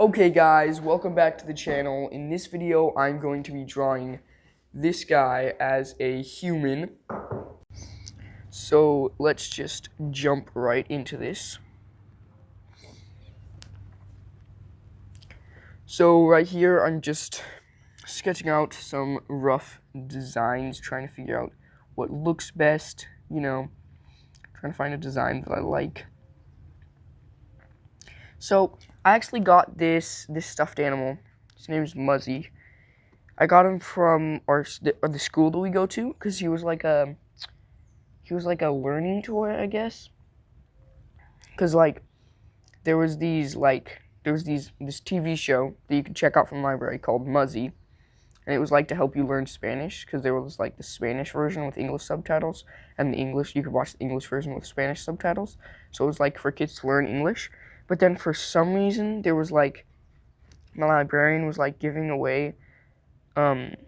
Okay guys, welcome back to the channel. In this video, I'm going to be drawing this guy as a human. So let's just jump right into this. So right here, I'm just sketching out some rough designs, trying to figure out what looks best, trying to find a design that I like. So I actually got this stuffed animal. His name is Muzzy. I got him from the school that we go to because he was like a learning toy, I guess. Because this TV show that you can check out from the library called Muzzy, and it was like to help you learn Spanish because there was like the Spanish version with English subtitles, and you could watch the English version with Spanish subtitles. So it was like for kids to learn English. But then for some reason there was like my librarian was like giving away one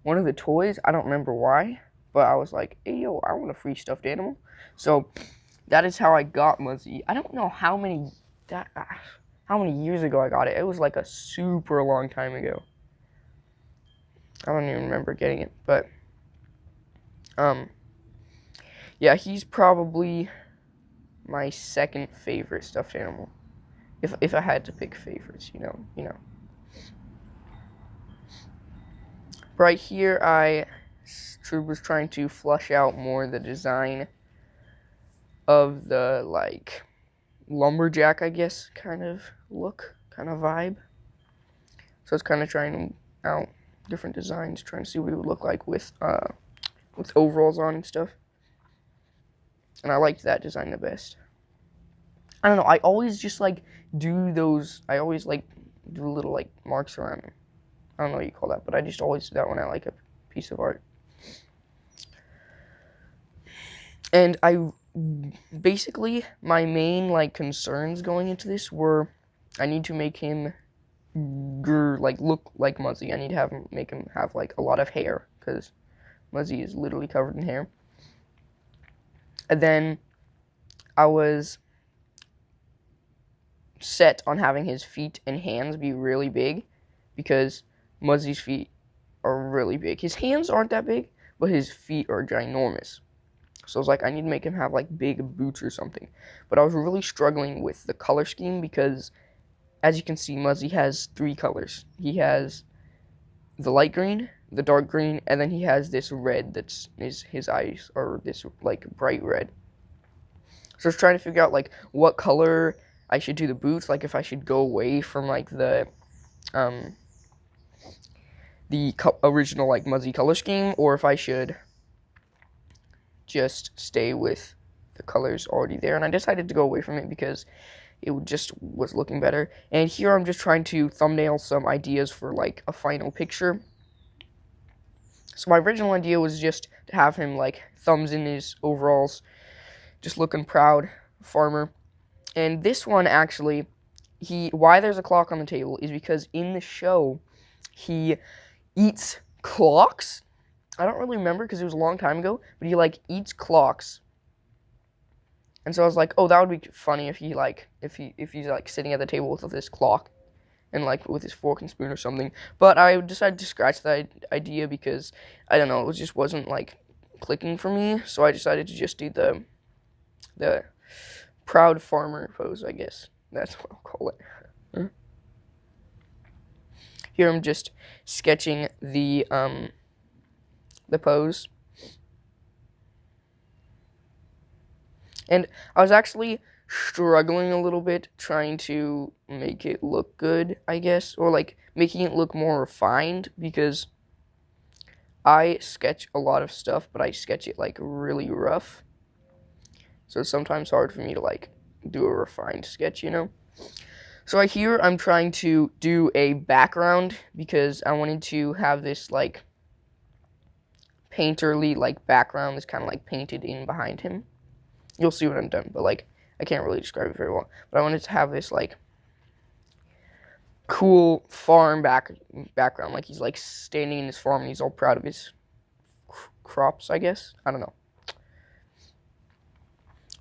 of the toys. I don't remember why, but I was like, hey yo, I want a free stuffed animal. So that is how I got Muzzy. I don't know how many years ago I got it. It was like a super long time ago. I don't even remember getting it, but yeah, he's probably my second favorite stuffed animal. If I had to pick favorites, you know. Right here, I was trying to flush out more the design of the lumberjack, I guess, kind of look, kind of vibe. So it's kind of trying out different designs, trying to see what it would look like with overalls on and stuff. And I liked that design the best. I don't know, I always just do those, I always do little marks around them. I don't know what you call that, but I just always do that when I like a piece of art. And basically, my main concerns going into this were I need to make him look like Muzzy. I need to make him have a lot of hair because Muzzy is literally covered in hair. And then I was set on having his feet and hands be really big because Muzzy's feet are really big. His hands aren't that big, but his feet are ginormous. So I was like, I need to make him have big boots or something. But I was really struggling with the color scheme because, as you can see, Muzzy has 3 colors. He has the light green, the dark green, and then he has this red that's his eyes are this bright red. So I was trying to figure out what color I should do the boots, if I should go away from the original Muzzy color scheme, or if I should just stay with the colors already there. And I decided to go away from it because it just was looking better. And here I'm just trying to thumbnail some ideas for a final picture. So my original idea was just to have him thumbs in his overalls, just looking proud, farmer. And this one actually, why there's a clock on the table is because in the show he eats clocks. I don't really remember because it was a long time ago, but he eats clocks. And so I was like, oh, that would be funny if he's sitting at the table with this clock and with his fork and spoon or something. But I decided to scratch that idea because I don't know, it just wasn't clicking for me. So I decided to just do the proud farmer pose, I guess. That's what I'll call it. Here I'm just sketching the pose. And I was actually struggling a little bit trying to make it look good, I guess, or making it look more refined because I sketch a lot of stuff, but I sketch it really rough. So it's sometimes hard for me to do a refined sketch, So right here I'm trying to do a background because I wanted to have this painterly background that's kind of painted in behind him. You'll see when I'm done, but I can't really describe it very well. But I wanted to have this cool farm background, he's standing in his farm and he's all proud of his crops, I guess. I don't know.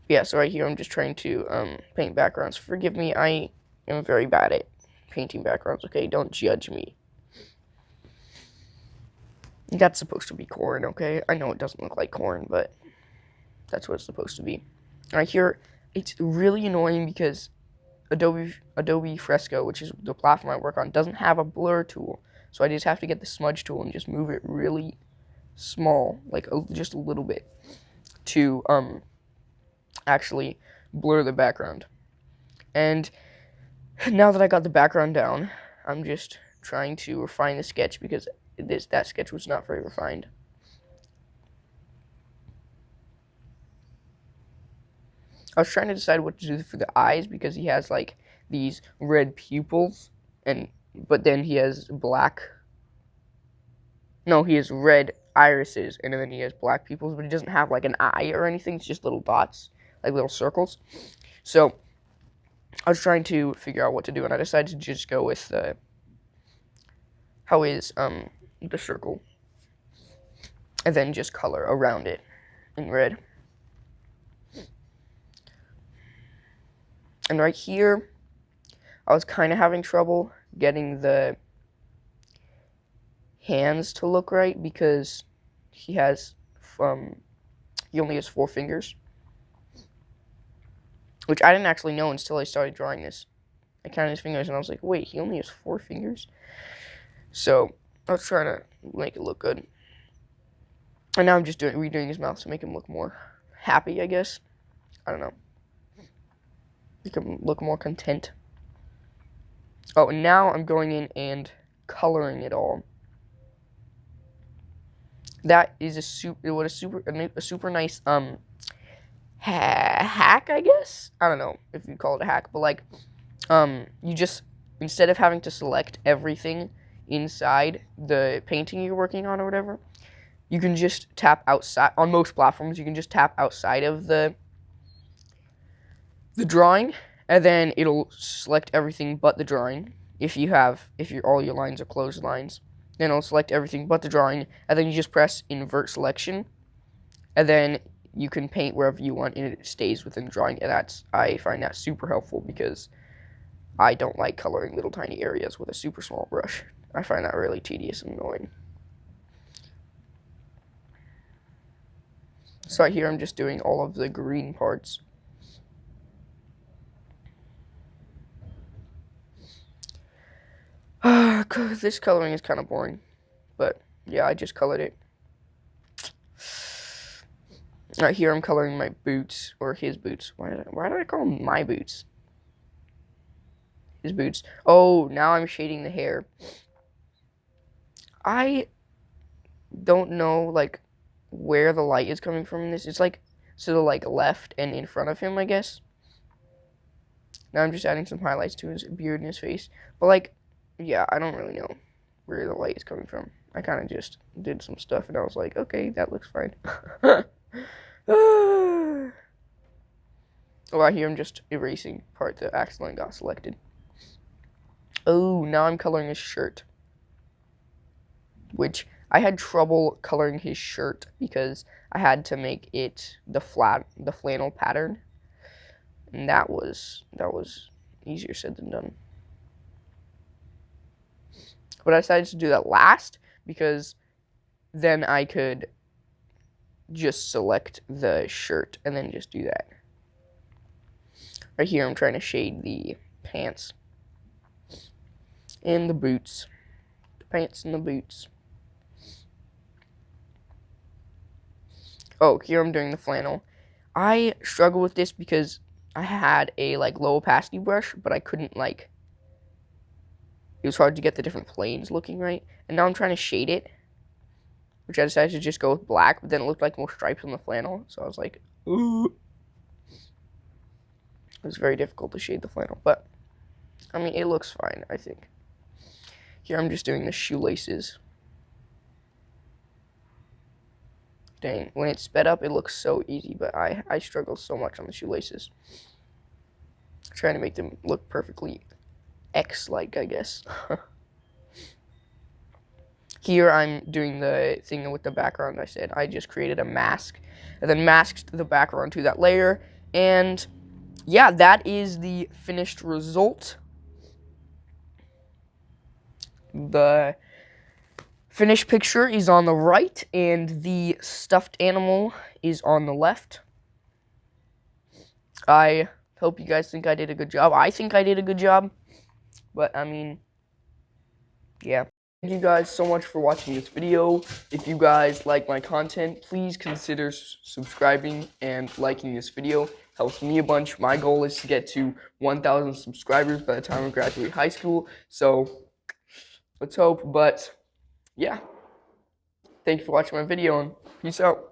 Yeah, so right here I'm just trying to paint backgrounds. Forgive me, I I'm very bad at painting backgrounds, okay? Don't judge me. That's supposed to be corn, okay? I know it doesn't look like corn, but that's what it's supposed to be. Alright, here, it's really annoying because Adobe Fresco, which is the platform I work on, doesn't have a blur tool. So I just have to get the smudge tool and just move it really small, like just a little bit, to actually blur the background. And now that I got the background down, I'm just trying to refine the sketch because that sketch was not very refined. I was trying to decide what to do for the eyes because he has like these red pupils, but then he has he has red irises, and then he has black pupils, but he doesn't have like an eye or anything. It's just little dots, like little circles. So I was trying to figure out what to do, and I decided to just go with the circle, and then just color around it in red. And right here, I was kind of having trouble getting the hands to look right because he only has 4 fingers, which I didn't actually know until I started drawing this. I counted his fingers and I was like, wait, he only has 4 fingers? So I was trying to make it look good. And now I'm just redoing his mouth to make him look more happy, I guess. I don't know. Make him look more content. Oh, and now I'm going in and coloring it all. That is a super nice hack, I guess. I don't know if you'd call it a hack, but like you just, instead of having to select everything inside the painting you're working on or whatever, you can just tap outside. On most platforms, you can just tap outside of the drawing, and then it'll select everything but the drawing. If all your lines are closed lines, then it'll select everything but the drawing, and then you just press invert selection, and then you can paint wherever you want, and it stays within the drawing. And I find that super helpful because I don't like coloring little tiny areas with a super small brush. I find that really tedious and annoying. So right here, I'm just doing all of the green parts. This coloring is kind of boring, but yeah, I just colored it. Right here, I'm coloring my boots, or his boots. Why did I call them my boots? His boots. Oh, now I'm shading the hair. I don't know, like, where the light is coming from in this. It's like to the like left and in front of him, I guess. Now I'm just adding some highlights to his beard and his face, but like, yeah, I don't really know where the light is coming from. I kind of just did some stuff, and I was like, okay, that looks fine. Oh, right here, I'm just erasing part that accidentally got selected. Oh, now I'm coloring his shirt, which I had trouble coloring his shirt because I had to make it the flannel pattern, and that was easier said than done. But I decided to do that last because then I could just select the shirt and then just do that. Right here, I'm trying to shade the pants and the boots. The pants and the boots. Oh, here I'm doing the flannel. I struggle with this because I had a low opacity brush, but I couldn't it was hard to get the different planes looking right. And now I'm trying to shade it, which I decided to just go with black, but then it looked like more stripes on the flannel. So I was like, ooh. It was very difficult to shade the flannel, but I mean, it looks fine, I think. Here I'm just doing the shoelaces. Dang, when it's sped up, it looks so easy, but I struggle so much on the shoelaces. Trying to make them look perfectly X-like, I guess. Here I'm doing the thing with the background. I said I just created a mask and then masked the background to that layer. And yeah, that is the finished result. The finished picture is on the right, and the stuffed animal is on the left. I hope you guys think I did a good job. I think I did a good job, but I mean, yeah. Thank you guys so much for watching this video. If you guys like my content, please consider subscribing and liking this video. Helps me a bunch. My goal is to get to 1,000 subscribers by the time I graduate high school. So let's hope. But yeah, thank you for watching my video, and peace out.